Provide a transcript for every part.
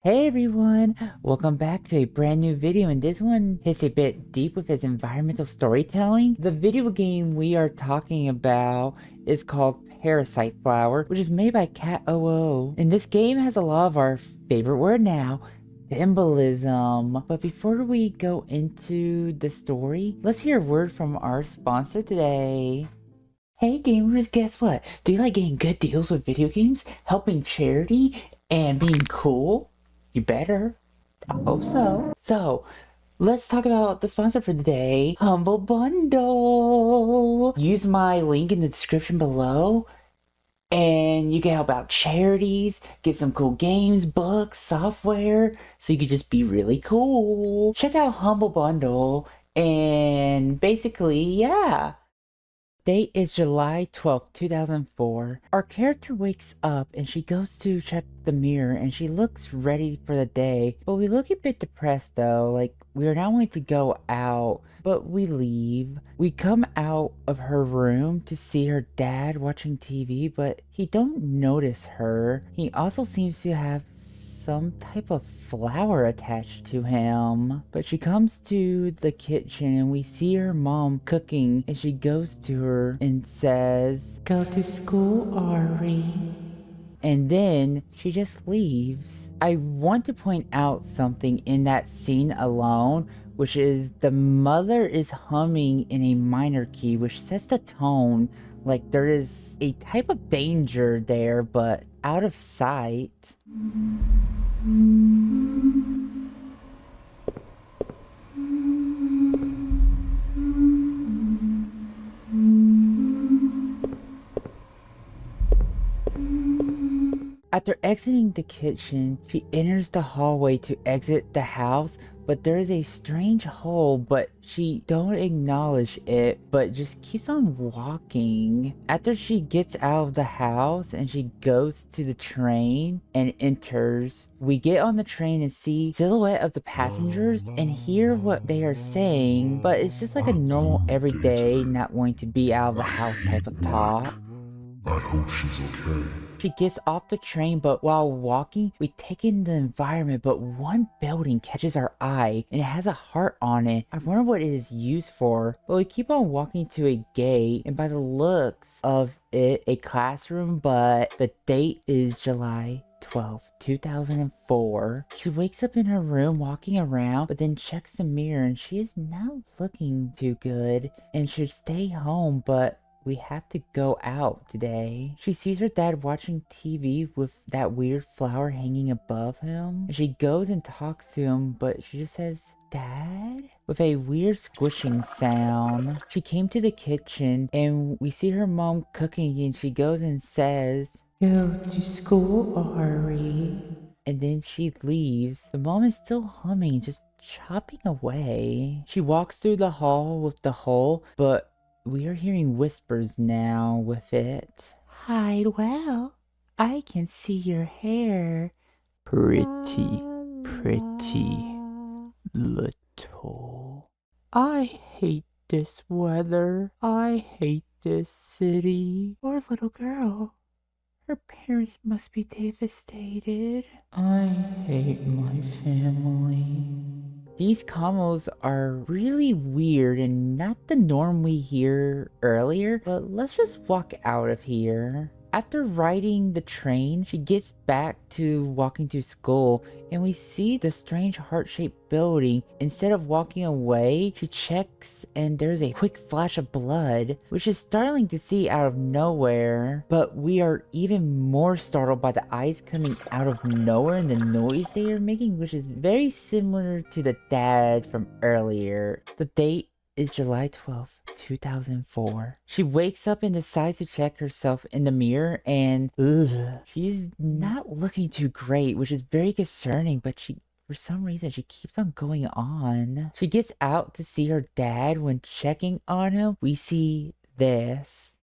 Hey everyone, welcome back to a brand new video, and this one hits a bit deep with its environmental storytelling. The video game we are talking about is called Parasite Flower, which is made by Cat OO. And this game has a lot of our favorite word now, symbolism. But before we go into the story, let's hear a word from our sponsor today. Hey gamers, guess what? Do you like getting good deals with video games, helping charity, and being cool? You better. I hope so. So, let's talk about the sponsor for today, Humble Bundle. Use my link in the description below, and you can help out charities, get some cool games, books, software, so you can just be really cool. Check out Humble Bundle, and basically, yeah. Date is July 12th, 2004. Our character wakes up and she goes to check the mirror and she looks ready for the day. But we look a bit depressed though, like we are not going to go out, but we leave. We come out of her room to see her dad watching TV, but he don't notice her. He also seems to have some type of flower attached to him. But she comes to the kitchen and we see her mom cooking, and she goes to her and says, "Go to school, Ari." And then she just leaves. I want to point out something in that scene alone, which is the mother is humming in a minor key, which sets the tone like there is a type of danger there, but out of sight. After exiting the kitchen, she enters the hallway to exit the house, but there is a strange hole, but she don't acknowledge it, but just keeps on walking. After she gets out of the house and she goes to the train and enters, we get on the train and see silhouette of the passengers and hear what they are saying, but it's just like a normal everyday not wanting to be out of the house type of talk. I hope she's okay. She gets off the train, but while walking, we take in the environment, but one building catches our eye, and it has a heart on it. I wonder what it is used for, but we keep on walking to a gate, and by the looks of it, a classroom, but the date is July 12th, 2004. She wakes up in her room walking around, but then checks the mirror, and she is not looking too good, and should stay home, but we have to go out today. She sees her dad watching TV with that weird flower hanging above him. And she goes and talks to him, but she just says, "Dad?" with a weird squishing sound. She came to the kitchen and we see her mom cooking, and she goes and says, "Go to school, Ari." And then she leaves. The mom is still humming, just chopping away. She walks through the hall with the hole, but we are hearing whispers now with it. "Hide well. I can see your hair. Pretty, pretty little. I hate this weather. I hate this city." Poor little girl. Her parents must be devastated. I hate my family. These combos are really weird and not the norm we hear earlier, but let's just walk out of here. After riding the train, she gets back to walking to school, and we see the strange heart-shaped building. Instead of walking away, she checks and there's a quick flash of blood, which is startling to see out of nowhere. But we are even more startled by the eyes coming out of nowhere and the noise they are making, which is very similar to the dad from earlier. The date is July 12th, 2004. She wakes up and decides to check herself in the mirror, and she's not looking too great, which is very concerning, but for some reason, she keeps on going on. She gets out to see her dad. When checking on him, we see this.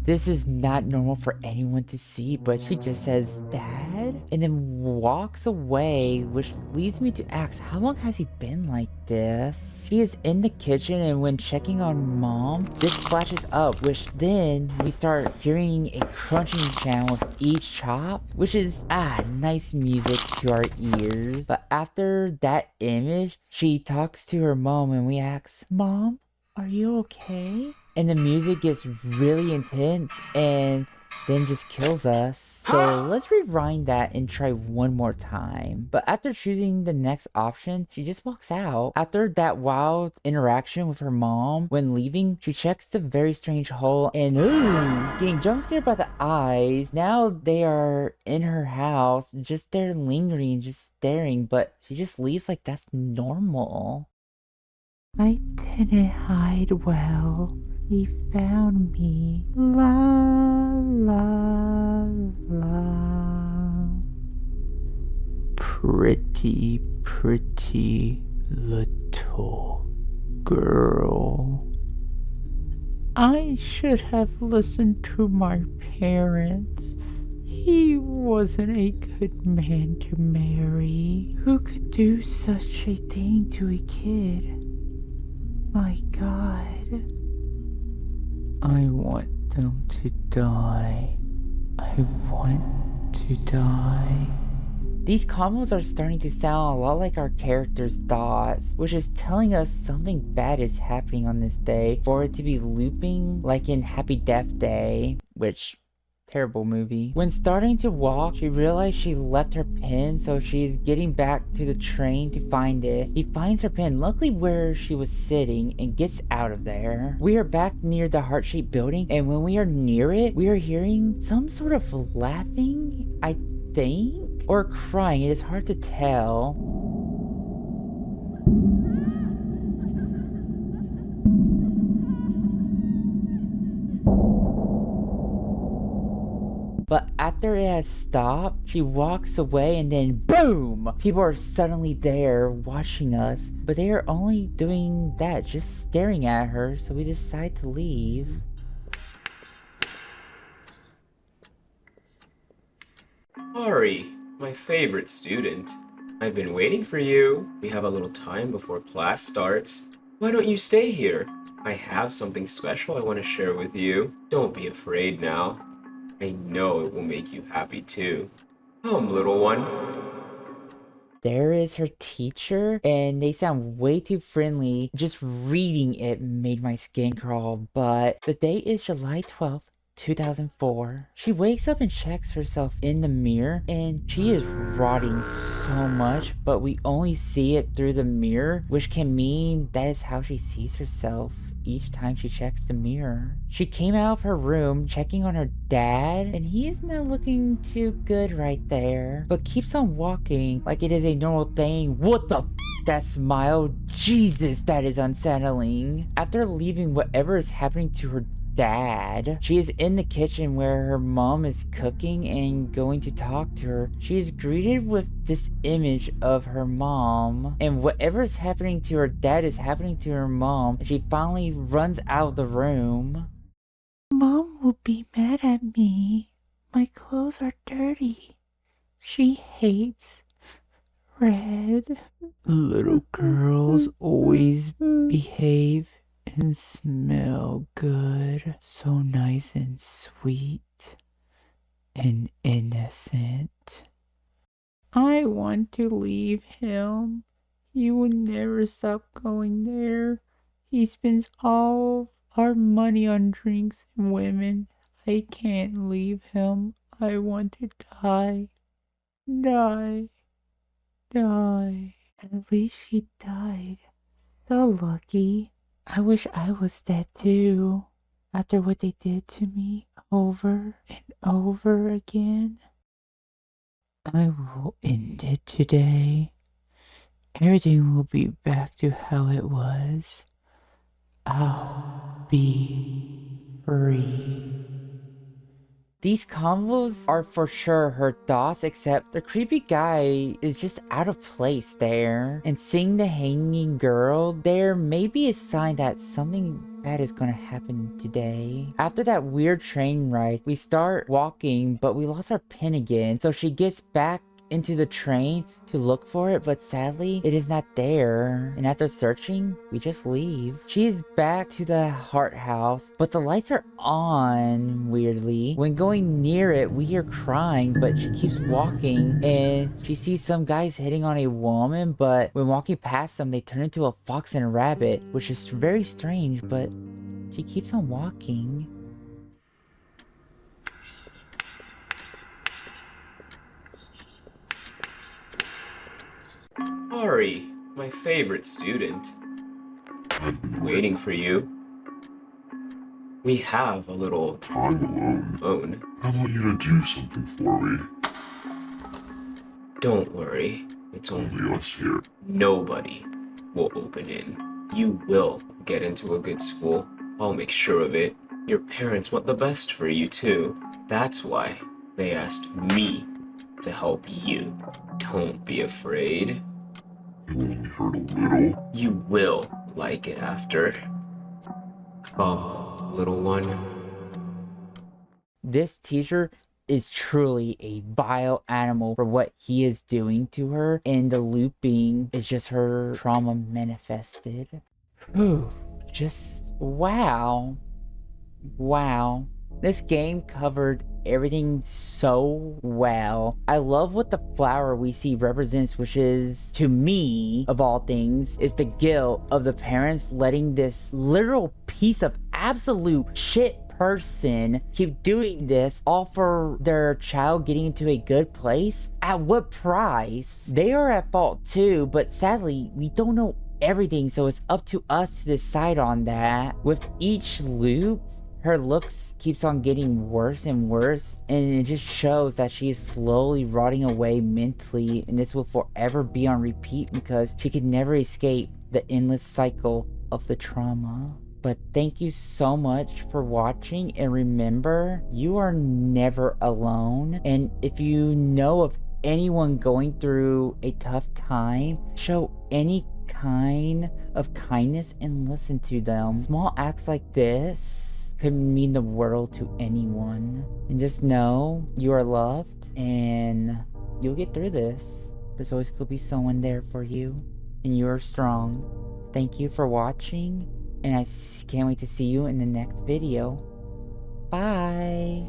This is not normal for anyone to see, but she just says, "Dad?" dad and then walks away, which leads me to ask, how long has he been like this? He is in the kitchen, and when checking on mom, this flashes up, which then we start hearing a crunching sound with each chop, which is nice music to our ears. But after that image, she talks to her mom and we ask, Mom, are you okay? And the music gets really intense and then just kills us. So let's rewind that and try one more time. But after choosing the next option, she just walks out. After that wild interaction with her mom, when leaving, she checks the very strange hole and getting jump scared by the eyes. Now they are in her house, just there lingering, just staring, but she just leaves like that's normal. I didn't hide well. He found me. La la la. Pretty, pretty little girl. I should have listened to my parents. He wasn't a good man to marry. Who could do such a thing to a kid? My God. I want them to die. I want to die. These combos are starting to sound a lot like our characters' thoughts, which is telling us something bad is happening on this day for it to be looping like in Happy Death Day, which terrible movie. When starting to walk, she realized she left her pen, so she's getting back to the train to find it. He finds her pen, luckily where she was sitting, and gets out of there. We are back near the heart-shaped building, and when we are near it, we are hearing some sort of laughing, I think, or crying. It is hard to tell. But after it has stopped, she walks away and then boom! People are suddenly there watching us, but they are only doing that, just staring at her, so we decide to leave. Ari, my favorite student. I've been waiting for you. We have a little time before class starts. Why don't you stay here? I have something special I want to share with you. Don't be afraid now. I know it will make you happy too. Come, little one. There is her teacher, and they sound way too friendly. Just reading it made my skin crawl, but the date is July 12th, 2004. She wakes up and checks herself in the mirror, and she is rotting so much, but we only see it through the mirror, which can mean that is how she sees herself each time she checks the mirror. She came out of her room checking on her dad, and he is not looking too good right there, but keeps on walking like it is a normal thing. What the that smile? Jesus, that is unsettling. After leaving whatever is happening to her dad, she is in the kitchen where her mom is cooking and going to talk to her. She is greeted with this image of her mom, and whatever is happening to her dad is happening to her mom, and she finally runs out of the room. Mom will be mad at me. My clothes are dirty. She hates red. Little girls always behave and smell good, so nice and sweet and innocent. I want to leave him. He will never stop going there. He spends all our money on drinks and women. I can't leave him. I want to die. Die. Die. At least she died. So lucky. I wish I was dead too, after what they did to me over and over again. I will end it today. Everything will be back to how it was. I'll be free. These combos are for sure her thoughts, except the creepy guy is just out of place there. And seeing the hanging girl there may be a sign that something bad is gonna happen today. After that weird train ride, we start walking, but we lost our pin again. So she gets back into the train to look for it, but sadly, it is not there. And after searching, we just leave. She is back to the heart house, but the lights are on, weirdly. When going near it, we hear crying, but she keeps walking, and she sees some guys hitting on a woman, but when walking past them, they turn into a fox and a rabbit, which is very strange, but she keeps on walking. Ari, my favorite student. I've been Waiting for you. We have a little time alone. phone. I want you to do something for me. Don't worry. It's only Only us here. nobody will open in. You will get into a good school. I'll make sure of it. Your parents want the best for you too. That's why they asked me to help you. Don't be afraid. It only hurt a little. You will like it after. Come, little one. This teacher is truly a vile animal for what he is doing to her, and the looping is just her trauma manifested. Whew, just wow. Wow. This game covered everything so well. I love what the flower we see represents, which is, to me, of all things, is the guilt of the parents letting this literal piece of absolute shit person keep doing this all for their child getting into a good place. At what price? They are at fault too, but sadly, we don't know everything, so it's up to us to decide on that. With each loop, her looks keeps on getting worse and worse, and it just shows that she is slowly rotting away mentally, and this will forever be on repeat because she could never escape the endless cycle of the trauma. But thank you so much for watching, and remember, you are never alone. And if you know of anyone going through a tough time, show any kind of kindness and listen to them. Small acts like this could mean the world to anyone. And just know you are loved and you'll get through this. There's always going to be someone there for you, and you are strong. Thank you for watching, and I can't wait to see you in the next video. Bye.